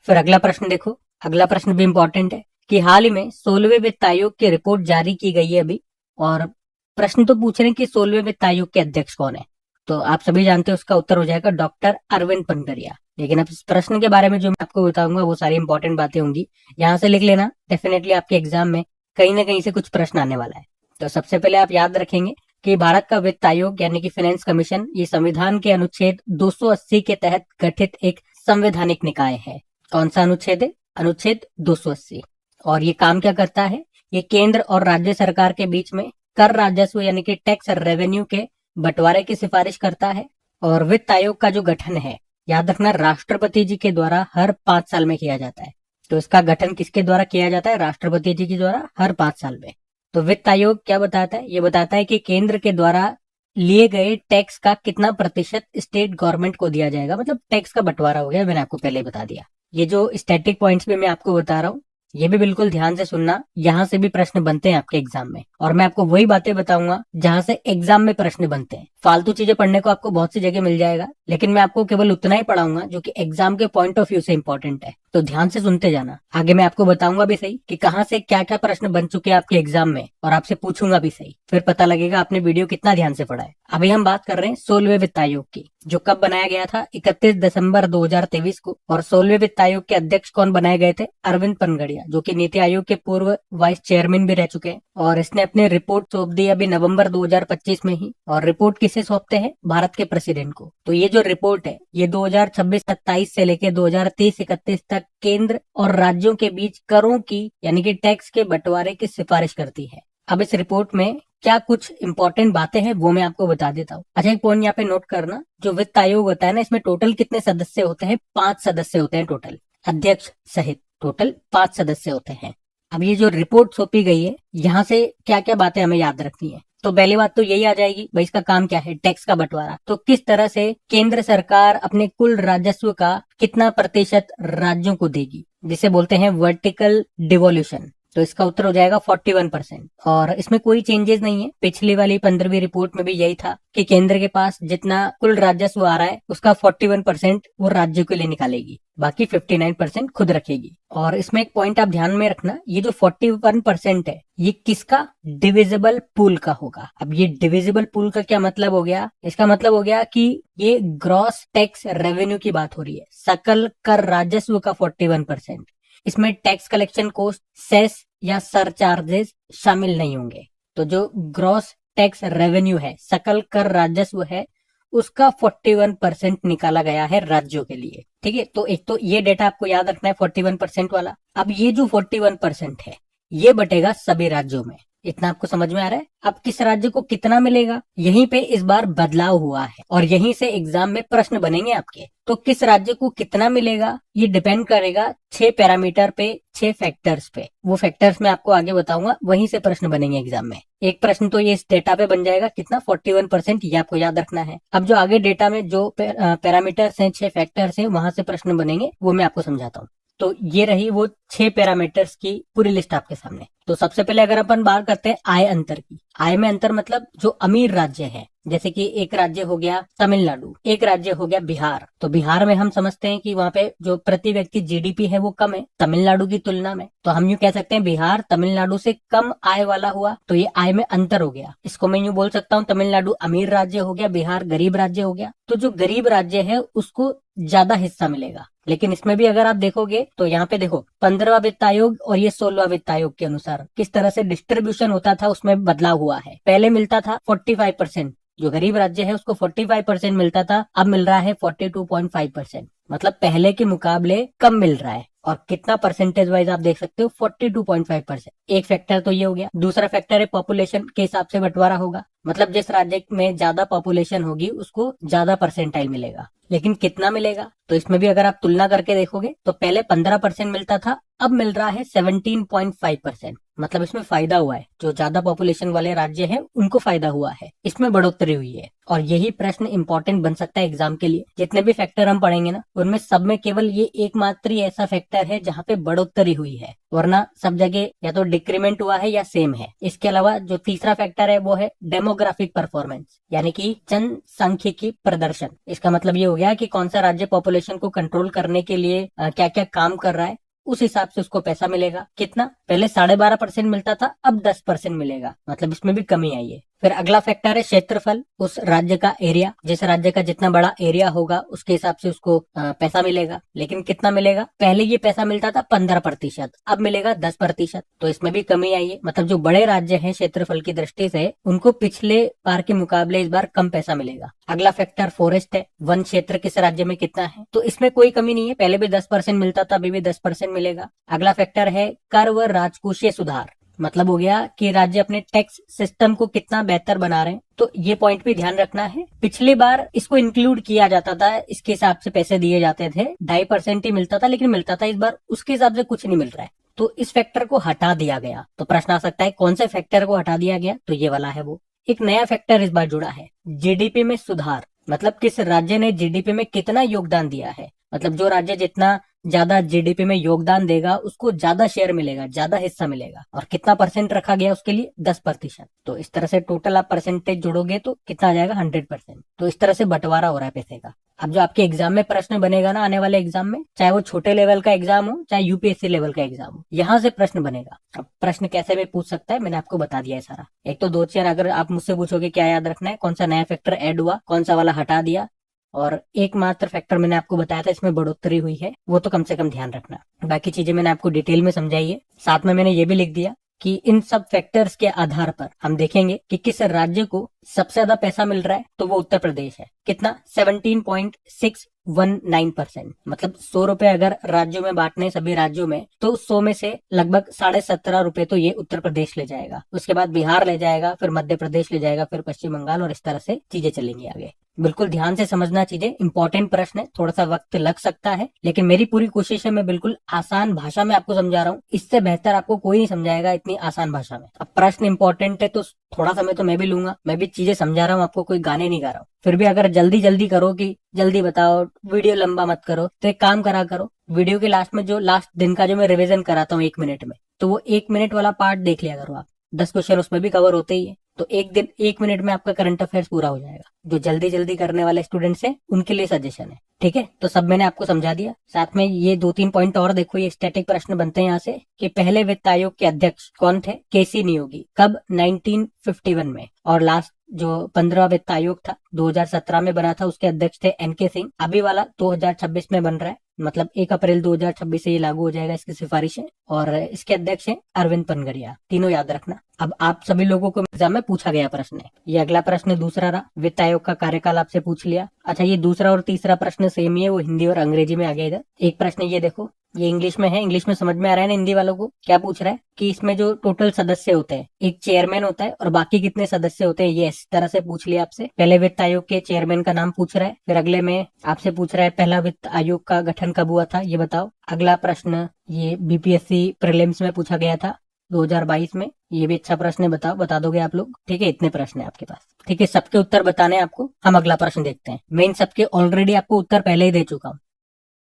फिर अगला प्रश्न देखो, अगला प्रश्न भी इंपॉर्टेंट है कि हाल ही में 16वें वित्त आयोग की रिपोर्ट जारी की गई है अभी, और प्रश्न तो पूछ रहे हैं कि 16वें वित्त आयोग के अध्यक्ष कौन है। तो आप सभी जानते हैं उसका उत्तर हो जाएगा डॉक्टर अरविंद पनगरिया। लेकिन अब इस प्रश्न के बारे में जो मैं आपको बताऊंगा वो सारी इंपॉर्टेंट बातें होंगी, यहाँ से लिख लेना, डेफिनेटली आपके एग्जाम में कहीं ना कहीं से कुछ प्रश्न आने वाला है। तो सबसे पहले आप याद रखेंगे कि भारत का वित्त आयोग यानी कि फाइनेंस कमीशन ये संविधान के अनुच्छेद 280 के तहत गठित एक संवैधानिक निकाय है। कौन सा अनुच्छेद है? अनुच्छेद 280। और ये काम क्या करता है? ये केंद्र और राज्य सरकार के बीच में कर राजस्व यानी कि टैक्स रेवेन्यू के बंटवारे की सिफारिश करता है। और वित्त आयोग का जो गठन है, याद रखना, राष्ट्रपति जी के द्वारा हर 5 साल में किया जाता है। तो इसका गठन किसके द्वारा किया जाता है? राष्ट्रपति जी के द्वारा हर 5 साल में। तो वित्त आयोग क्या बताता है? ये बताता है कि केंद्र के द्वारा लिए गए टैक्स का कितना प्रतिशत स्टेट गवर्नमेंट को दिया जाएगा, मतलब टैक्स का बंटवारा हो गया, मैंने आपको पहले ही बता दिया। ये जो स्टैटिक पॉइंट्स भी मैं आपको बता रहा हूँ, ये भी बिल्कुल ध्यान से सुनना, यहाँ से भी प्रश्न बनते हैं आपके एग्जाम में। और मैं आपको वही बातें बताऊंगा जहां से एग्जाम में प्रश्न बनते हैं। फालतू चीजें पढ़ने को आपको बहुत सी जगह मिल जाएगा, लेकिन मैं आपको केवल उतना ही पढ़ाऊंगा जो कि एग्जाम के पॉइंट ऑफ व्यू से इंपॉर्टेंट है। तो ध्यान से सुनते जाना। आगे मैं आपको बताऊंगा भी सही कि कहाँ से क्या क्या प्रश्न बन चुके हैं आपके एग्जाम में, और आपसे पूछूंगा भी सही, फिर पता लगेगा आपने वीडियो कितना ध्यान से पढ़ा है। अभी हम बात कर रहे हैं 16वें वित्त आयोग की, जो कब बनाया गया था? 31 दिसंबर 2023 को। और 16वें वित्त आयोग के अध्यक्ष कौन बनाए गए थे? अरविंद पनगड़िया, जो कि नीति आयोग के पूर्व वाइस चेयरमैन भी रह चुके हैं। और इसने अपने रिपोर्ट सौंप दी अभी नवंबर 2025 में ही। और रिपोर्ट किसे सौंपते हैं? भारत के प्रेसिडेंट को। तो ये जो रिपोर्ट है ये 2026-27 से लेके 2030-31 तक केंद्र और राज्यों के बीच करों की यानी कि टैक्स के बंटवारे की सिफारिश करती है। अब इस रिपोर्ट में क्या कुछ इंपॉर्टेंट बातें हैं वो मैं आपको बता देता हूँ। अच्छा, एक पॉइंट यहाँ पे नोट करना, जो वित्त आयोग होता है ना, इसमें टोटल कितने सदस्य होते हैं? 5 सदस्य होते हैं टोटल, अध्यक्ष सहित टोटल 5 सदस्य होते हैं। अब ये जो रिपोर्ट सौंपी गई है, यहाँ से क्या क्या बातें हमें याद रखनी है? तो पहली बात तो यही आ जाएगी भाई, इसका काम क्या है? टैक्स का बंटवारा। तो किस तरह से केंद्र सरकार अपने कुल राजस्व का कितना प्रतिशत राज्यों को देगी, जिसे बोलते हैं वर्टिकल डिवोल्यूशन। तो इसका उत्तर हो जाएगा 41%। और इसमें कोई चेंजेस नहीं है, पिछली वाली 15वीं रिपोर्ट में भी यही था कि केंद्र के पास जितना कुल राजस्व आ रहा है उसका 41% वो राज्यों के लिए निकालेगी, बाकी 59% खुद रखेगी। और इसमें एक पॉइंट आप ध्यान में रखना, ये जो 41% है ये किसका? डिविजिबल पूल का होगा। अब ये डिविजिबल पूल का क्या मतलब हो गया? इसका मतलब हो गया कि ये ग्रॉस टैक्स रेवेन्यू की बात हो रही है, सकल कर राजस्व का 41%। इसमें टैक्स कलेक्शन कॉस्ट, सेस या सरचार्जेस शामिल नहीं होंगे। तो जो ग्रॉस टैक्स रेवेन्यू है, सकल कर राजस्व है, उसका 41% निकाला गया है राज्यों के लिए। ठीक है, तो एक तो ये डेटा आपको याद रखना है 41% वाला। अब ये जो 41% है ये बटेगा सभी राज्यों में। इतना आपको समझ में आ रहा है? अब किस राज्य को कितना मिलेगा, यहीं पे इस बार बदलाव हुआ है और यहीं से एग्जाम में प्रश्न बनेंगे आपके। तो किस राज्य को कितना मिलेगा ये डिपेंड करेगा 6 पैरामीटर पे, 6 फैक्टर्स पे। वो फैक्टर्स मैं आपको आगे बताऊंगा, वहीं से प्रश्न बनेंगे एग्जाम में। एक प्रश्न तो ये इस डेटा पे बन जाएगा, कितना? 41%, ये आपको याद रखना है। अब जो आगे डेटा में जो पैरामीटर्स हैं, 6 फैक्टर्स हैं, वहां से प्रश्न बनेंगे, वो मैं आपको समझाता हूँ। तो ये रही वो 6 पैरामीटर्स की पूरी लिस्ट आपके सामने। तो सबसे पहले अगर अपन बात करते हैं आय अंतर की, आय में अंतर मतलब जो अमीर राज्य है, जैसे कि एक राज्य हो गया तमिलनाडु, एक राज्य हो गया बिहार। तो बिहार में हम समझते हैं कि वहाँ पे जो प्रति व्यक्ति जीडीपी है वो कम है तमिलनाडु की तुलना में। तो हम यूँ कह सकते हैं बिहार तमिलनाडु से कम आय वाला हुआ, तो ये आय में अंतर हो गया। इसको मैं यूँ बोल सकता हूँ, तमिलनाडु अमीर राज्य हो गया, बिहार गरीब राज्य हो गया। तो जो गरीब राज्य है उसको ज्यादा हिस्सा मिलेगा। लेकिन इसमें भी अगर आप देखोगे तो यहाँ पे देखो 15वां वित्त आयोग और ये 16वां वित्त आयोग के अनुसार किस तरह से डिस्ट्रीब्यूशन होता था, उसमें बदलाव हुआ है। पहले मिलता था 45%, जो गरीब राज्य है उसको 45% मिलता था, अब मिल रहा है 42.5%। मतलब पहले के मुकाबले कम मिल रहा है। और कितना परसेंटेज वाइज आप देख सकते हो, 42.5%। एक फैक्टर तो ये हो गया। दूसरा फैक्टर है पॉपुलेशन के हिसाब से बंटवारा होगा, मतलब जिस राज्य में ज्यादा पॉपुलेशन होगी उसको ज्यादा परसेंटाइल मिलेगा। लेकिन कितना मिलेगा, तो इसमें भी अगर आप तुलना करके देखोगे तो पहले 15% मिलता था, अब मिल रहा है 17.5%। मतलब इसमें फायदा हुआ है, जो ज्यादा पॉपुलेशन वाले राज्य हैं उनको फायदा हुआ है, इसमें बढ़ोतरी हुई है। और यही प्रश्न इंपॉर्टेंट बन सकता है एग्जाम के लिए। जितने भी फैक्टर हम पढ़ेंगे ना, उनमें सब में केवल ये एकमात्र ही ऐसा फैक्टर है जहाँ पे बढ़ोतरी हुई है, वरना सब जगह या तो डिक्रीमेंट हुआ है या सेम है। इसके अलावा जो तीसरा फैक्टर है वो है डेमोग्राफी डेमोग्राफिक परफॉर्मेंस, यानी कि जनसांख्यिकी प्रदर्शन। इसका मतलब ये हो गया कि कौन सा राज्य पॉपुलेशन को कंट्रोल करने के लिए क्या क्या काम कर रहा है, उस हिसाब से उसको पैसा मिलेगा। कितना? पहले 12.5% मिलता था, अब 10% मिलेगा, मतलब इसमें भी कमी आई है। फिर अगला फैक्टर है क्षेत्रफल, उस राज्य का एरिया। जिस राज्य का जितना बड़ा एरिया होगा उसके हिसाब से उसको पैसा मिलेगा। लेकिन कितना मिलेगा? पहले ये पैसा मिलता था 15%, अब मिलेगा 10%, तो इसमें भी कमी आई है। मतलब जो बड़े राज्य हैं क्षेत्रफल की दृष्टि से, उनको पिछले बार के मुकाबले इस बार कम पैसा मिलेगा। अगला फैक्टर फॉरेस्ट है, वन क्षेत्र किस राज्य में कितना है, तो इसमें कोई कमी नहीं है, पहले भी 10% मिलता था, अभी भी 10% मिलेगा। अगला फैक्टर है कर व राजकोषीय सुधार, मतलब हो गया कि राज्य अपने टैक्स सिस्टम को कितना बेहतर बना रहे हैं, तो ये पॉइंट भी ध्यान रखना है। पिछली बार इसको इंक्लूड किया जाता था, इसके हिसाब से पैसे दिए जाते थे, 2.5% ही मिलता था, लेकिन मिलता था। इस बार उसके हिसाब से कुछ नहीं मिल रहा है, तो इस फैक्टर को हटा दिया गया। तो प्रश्न आ सकता है कौन से फैक्टर को हटा दिया गया, तो ये वाला है वो। एक नया फैक्टर इस बार जुड़ा है, जीडीपी में सुधार, मतलब किस राज्य ने जीडीपी में कितना योगदान दिया है। मतलब जो राज्य जितना ज्यादा जीडीपी में योगदान देगा उसको ज्यादा शेयर मिलेगा, ज्यादा हिस्सा मिलेगा। और कितना परसेंट रखा गया उसके लिए? 10%। तो इस तरह से टोटल आप परसेंटेज जोड़ोगे तो कितना आ जाएगा? 100%। तो इस तरह से बंटवारा हो रहा है पैसे का। अब जो आपके एग्जाम में प्रश्न बनेगा ना, आने वाले एग्जाम में, चाहे वो छोटे लेवल का एग्जाम हो चाहे यूपीएससी लेवल का एग्जाम हो, यहाँ से प्रश्न बनेगा। अब प्रश्न कैसे भी पूछ सकता है, मैंने आपको बता दिया है सारा। एक तो 2-4 अगर आप मुझसे पूछोगे क्या याद रखना है, कौन सा नया फैक्टर ऐड हुआ, कौन सा वाला हटा दिया, और एकमात्र फैक्टर मैंने आपको बताया था इसमें बढ़ोतरी हुई है, वो तो कम से कम ध्यान रखना। बाकी चीजें मैंने आपको डिटेल में समझाई है। साथ में मैंने ये भी लिख दिया कि इन सब फैक्टर्स के आधार पर हम देखेंगे कि किस राज्य को सबसे ज्यादा पैसा मिल रहा है, तो वो उत्तर प्रदेश है। कितना? 17.619%। मतलब 100 रुपए अगर राज्यों में बांटने सभी राज्यों में, तो 100 में से लगभग 17.5 रुपए तो ये उत्तर प्रदेश ले जाएगा। उसके बाद बिहार ले जाएगा, फिर मध्य प्रदेश ले जाएगा, फिर पश्चिम बंगाल, और इस तरह से चीजें चलेंगी आगे। बिल्कुल ध्यान से समझना चीजें, इंपॉर्टेंट प्रश्न है, थोड़ा सा वक्त लग सकता है, लेकिन मेरी पूरी कोशिश है मैं बिल्कुल आसान भाषा में आपको समझा रहा हूँ। इससे बेहतर आपको कोई नहीं समझाएगा इतनी आसान भाषा में। अब प्रश्न इंपॉर्टेंट है तो थोड़ा समय तो मैं भी लूंगा, मैं भी चीजें समझा रहा हूँ आपको, कोई गाने नहीं गा रहा हूँ। फिर भी अगर जल्दी जल्दी करो कि जल्दी बताओ, वीडियो लंबा मत करो, तो एक काम करा करो, वीडियो के लास्ट में जो लास्ट दिन का जो मैं रिविजन कराता हूँ 1 मिनट में, तो वो 1 मिनट वाला पार्ट देख लिया करो आप। 10 क्वेश्चन उसमें भी कवर होते ही है, तो एक दिन 1 मिनट में आपका करंट अफेयर्स पूरा हो जाएगा। जो जल्दी जल्दी करने वाले स्टूडेंट्स हैं उनके लिए सजेशन है, ठीक है। तो सब मैंने आपको समझा दिया। साथ में ये 2-3 पॉइंट और देखो, ये स्टैटिक प्रश्न बनते हैं यहाँ से कि पहले वित्त आयोग के अध्यक्ष कौन थे? केसी नियोगी। कब? 1951 में। और लास्ट जो 15वां वित्त आयोग था 2017 में बना था, उसके अध्यक्ष थे एनके सिंह। अभी वाला 2026 में बन रहा है, मतलब 1 अप्रैल 2026 से ये लागू हो जाएगा इसकी सिफारिशें, और इसके अध्यक्ष हैं अरविंद पनगरिया। तीनों याद रखना। अब आप सभी लोगों को एग्जाम में पूछा गया प्रश्न है। ये अगला प्रश्न दूसरा रहा, वित्त आयोग का कार्यकाल आपसे पूछ लिया। अच्छा, ये दूसरा और तीसरा प्रश्न सेम ही है, वो हिंदी और अंग्रेजी में आ गया इधर। एक प्रश्न ये देखो, ये इंग्लिश में है, इंग्लिश में समझ में आ रहा है ना हिंदी वालों को? क्या पूछ रहा है कि इसमें जो टोटल सदस्य होते हैं, एक चेयरमैन होता है और बाकी कितने सदस्य होते हैं, ये इस तरह से पूछ लिया आपसे। पहले वित्त आयोग के चेयरमैन का नाम पूछ रहा है, फिर अगले में आपसे पूछ रहा है पहला वित्त आयोग का गठन कब हुआ था, ये बताओ। अगला प्रश्न ये बीपीएससी प्रीलिम्स में पूछा गया था 2022 में, ये भी अच्छा प्रश्न है, बताओ, बता दोगे आप लोग? ठीक है, इतने प्रश्न है आपके पास, ठीक है। सबके उत्तर बताने आपको। हम अगला प्रश्न देखते हैं। मैं इन सबके ऑलरेडी आपको उत्तर पहले ही दे चुका हूँ,